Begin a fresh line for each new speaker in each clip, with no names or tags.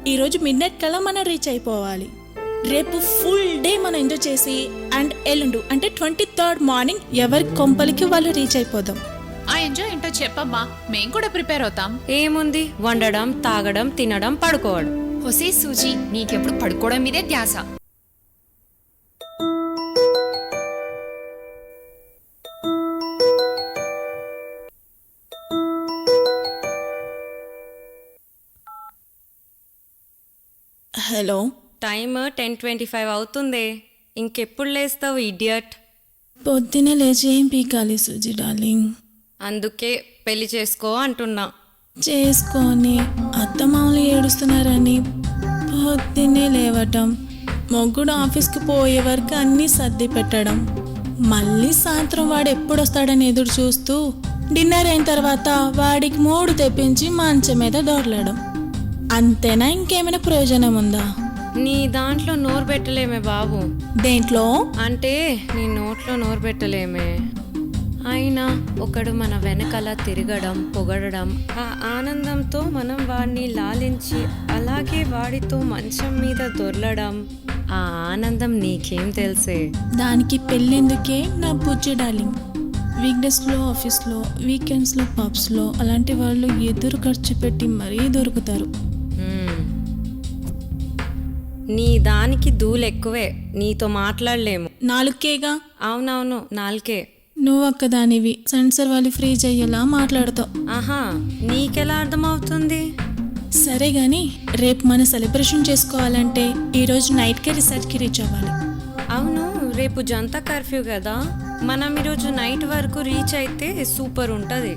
ఈరోజు మిడ్ కల్లా మనం రీచ్ అయిపోవాలి. రేపు ఫుల్ డే మనం ఎంజాయ్ చేసి అండ్ ఎల్లుండు అంటే 23rd మార్నింగ్ ఎవరి కొంపలికి వాళ్ళు రీచ్ అయిపోదాం.
ఆ ఎంజాయ్ ఏంటో చెప్పమ్మా, మేం కూడా ప్రిపేర్ అవుతాం.
ఏముంది, వండడం, తాగడం, తినడం, పడుకోవడం.
హొసే సూజీ, నీకెప్పుడు పడుకోవడం మీదే ధ్యాస.
హలో,
టైమ్ 10:25 అవుతుంది. ఇంకెప్పుడు లేస్తావు ఇడియట్?
పొద్దునే లేచి ఏం పీకాలి సూజీ డార్లింగ్?
అందుకే పెళ్లి చేసుకో అంటున్నా.
చేసుకొని అత్తమామలు ఏడుస్తున్నారని పొద్దున్నే లేవటం, మొగ్గుడు ఆఫీస్కి పోయే వరకు అన్నీ సర్ది పెట్టడం, మళ్ళీ సాయంత్రం వాడు ఎప్పుడొస్తాడని ఎదురు చూస్తూ డిన్నర్ అయిన తర్వాత వాడికి 3 తెప్పించి మంచం మీద దొరలడం. అంతేనా? ఇంకేమైనా ప్రయోజనం ఉందా?
నీ దాంట్లో నోరు పెట్టలేమే బాబు.
దేంట్లో?
అంటే నీ నోట్లో నోరు పెట్టలేమే. అయినా ఒకడు మన వెనకాల తిరగడం, పొగడడం, ఆ ఆనందంతో మనం వాడిని లాలించి అలాగే వాడితో మంచం మీద దొర్లడం, ఆ ఆనందం నీకేం తెలుసే?
దానికి పెళ్ళెందుకే నా బుజ్జి డార్లింగ్. వీక్డేస్లో ఆఫీస్లో, వీకెండ్స్లో పబ్స్లో అలాంటి వాళ్ళు ఎదురు ఖర్చు పెట్టి మరీ దొరుకుతారు.
నీ దానికి ధూళెక్కువే, నీతో మాట్లాడలేము.
నాలుకేగా?
అవునవును, నాలుకే.
నువ్వు ఒక్కదానివి సెన్సర్ వాళ్ళు ఫ్రీ చెయ్యేలా మాట్లాడతావు.
ఆహా, నీకెలా అర్థమవుతుంది?
సరే గాని రేపు మన సెలబ్రేషన్ చేసుకోవాలంటే ఈరోజు నైట్కే రిసార్ట్కి రీచ్ అవ్వాలి.
అవును, రేపు జనతా కర్ఫ్యూ కదా, మనం ఈరోజు నైట్ వరకు రీచ్ అయితే సూపర్ ఉంటుంది.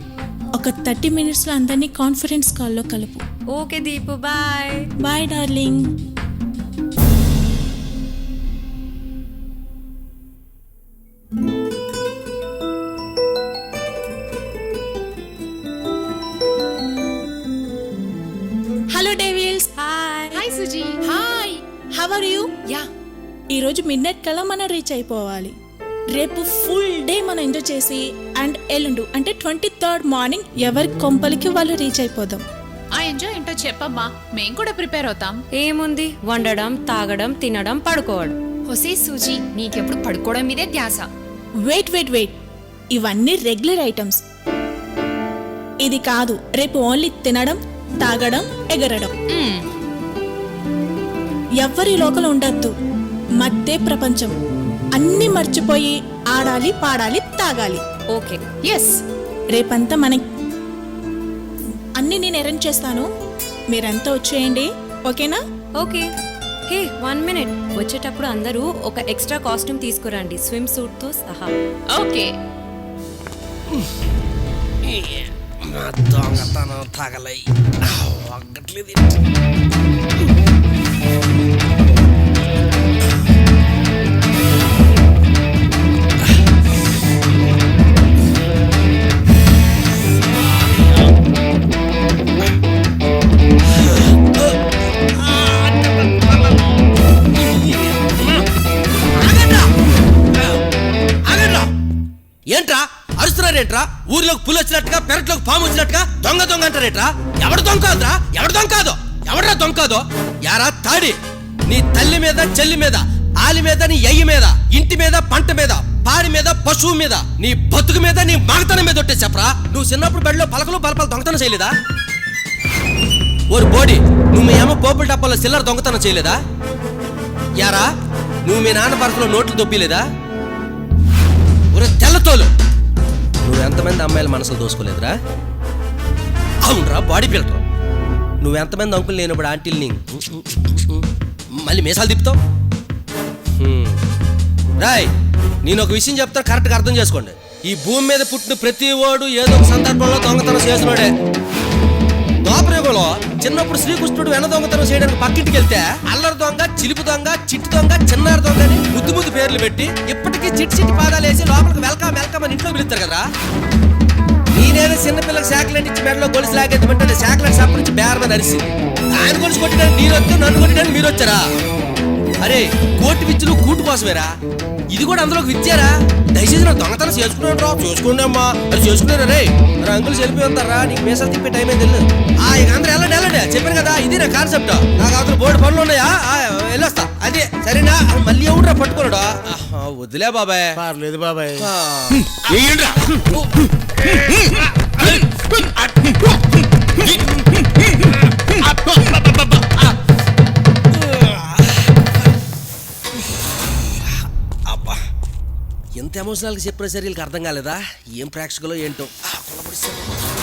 ఒక 30 minutesలో అందరినీ కాన్ఫరెన్స్ కాల్లో కలుపు.
Okay Deepu, bye.
Bye darling. Hello devils.
Hi Suzie.
Hi, how are you?
Ya,
ఈరోజు మిడ్ కల్లా మనం రీచ్ అయిపోవాలి. రేపు ఫుల్ డే మనం ఎంజాయ్ చేసి అండ్ ఎల్లుండు అంటే 23rd మార్నింగ్ ఎవరి కొంపలికి వాళ్ళు రీచ్ అయిపోదాం.
ఆ ఎంజాయ్ ఏంటో చెప్పమ్మా, మేం కూడా ప్రిపేర్ అవుతాం.
ఏముంది, వండడం, తాగడం, తినడం, పడుకోవడం.
హొసే సూజీ, నీకెప్పుడు పడుకోవడం మీదే ధ్యాస.
వెయిట్ వెయిట్ వెయిట్, ఇవన్నీ రెగ్యులర్ ఐటమ్స్. ఇది కాదు, రేపు ఓన్లీ తినడం, తాగడం, ఎగరడం. ఎవ్వరి లోకలు ఉండద్దు, మధ్య ప్రపంచం. అన్నీ మర్చిపోయి ఆడాలి, పాడాలి, తాగాలి.
Okay,
yes.
రేపంతా మన అన్నీ నేను అరేంజ్ చేస్తాను, మీరంతా వచ్చేయండి, ఓకేనా?
ఓకే. హే, 1 minute. వచ్చేటప్పుడు అందరూ ఒక ఎక్స్ట్రా కాస్ట్యూమ్ తీసుకురండి, స్విమ్ సూట్తో సహా.
ఓకే.
దొంగతనం తగలై ఒక్కట్లేదు. ఏంట్రా అరుస్తున్నారేంట్రా? ఊర్లోకి పులి వచ్చినట్టుగా, పెరట్లోకి పాము వచ్చినట్టుగా దొంగ దొంగ అంటారేట్రా? ఎవడు దొంగ కాదురా? ఎవడు దొంగ కాదు? ఎవడరా దొంగ కాదు? యారా తాడి, నీ తల్లి మీద, చెల్లి మీద, ఆలి మీద, నీ అయ్యి మీద, ఇంటి మీద, పంట మీద, పాడి మీద, పశువు మీద, నీ బతుకు మీద, నీ మగతనం మీద ఒట్టే చెప్పరా? నువ్వు చిన్నప్పుడు బడిలో పలకలు పలపలు దొంగతనం చేయలేదా? ఓరి బోడి, నువ్వు మీ అమ్మ పోపుల డబ్బాలో సిల్లర దొంగతనం చేయలేదా? యారా, నువ్వు మీ నాన్న పరసలో నోట్లు దొబ్బిలేదా? ఒరే తెల్లతోలు, నువ్వు ఎంతమంది అమ్మాయిల మనసులు దోసుకోలేదురా? అవునరా బాడీ బిల్డర్, నువ్వు ఎంతమంది అంకులు లేనప్పుడు ఆంటీల్ని మళ్ళీ మీసాలు తిప్పుతావు? రాయ్, నేను ఒక విషయం చెప్తాను, కరెక్ట్గా అర్థం చేసుకోండి. ఈ భూమి మీద పుట్టిన ప్రతి వాడు ఏదో ఒక సందర్భంలో దొంగతనం చేసినోడే. ద్వాపరయుగంలో చిన్నప్పుడు శ్రీకృష్ణుడు వెన దొంగతనం చేయడానికి పక్కింటికి వెళ్తే అల్లరి దొంగ, చిలుపు దొంగ, చిట్టు దొంగ, చిన్నారి దొంగ అని ముద్దు ముద్దు పేర్లు పెట్టి ఇప్పటికీ చిట్టి చిట్టి పాదాలు వేసి లోపలికి వెల్కమ్ వెల్కమ్ అని ఇంట్లో పిలుస్తారు కదా. నేనేదో చిన్నపిల్లకి శాఖలెంట్ ఇచ్చి మెడలో గొలుసు లాగేద్దామంటే శాఖలెంట్ సప్పటి నుంచి బేరమని నరిసింది. ఆయన గొలుసు కొట్టడానికి నేను వస్తే, నన్ను కొట్టడానికి మీరు వచ్చారా? అరే, కోటి విద్యలు కూటు కోసమేరా, ఇది కూడా అందులోకి విద్యారా? దయచేసి నా దొంగతనం చేసుకున్నాను రా, చూసుకోండి అమ్మా, అది చేసుకున్నారా? రే, మరి అంకులు చెల్లిపోయి ఉంటారా? నీకు మేసాలు తిప్పే టైం ఏం తెలియదు. ఇక అందరూ వెళ్ళండి వెళ్ళండి. చెప్పాను కదా ఇది నా కాన్సెప్ట్. నాకు అవతల బోర్డు పనులు ఉన్నాయా, వెళ్ళొస్తా. అదే సరేనా? మళ్ళీ ఎవడురా పట్టుకోలేడు. వద్దులే బాబాయ్.
పర్లేదు బాబాయ్.
ఆ. అబ్బా, ఎంత ఎమోషనల్గా చెప్పిన సరే వీళ్ళకి అర్థం కాలేదా? ఏం ప్రేక్షకులో ఏంటో. కొలబడిస్తారు.